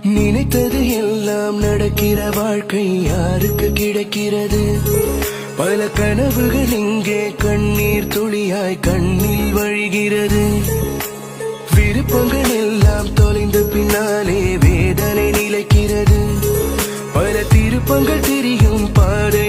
நினைத்தது எல்லாம் நடக்கிற வாழ்க்கை யாருக்கு கிடைக்கிறது? பல கனவுகள் இங்கே கண்ணீர் துளியாய் கண்ணில் வழிகிறது. விருப்பங்கள் எல்லாம் தொலைந்த பின்னாலே வேதனை நிலைக்கிறது. பல திருப்பங்கள் தெரியும் பாதை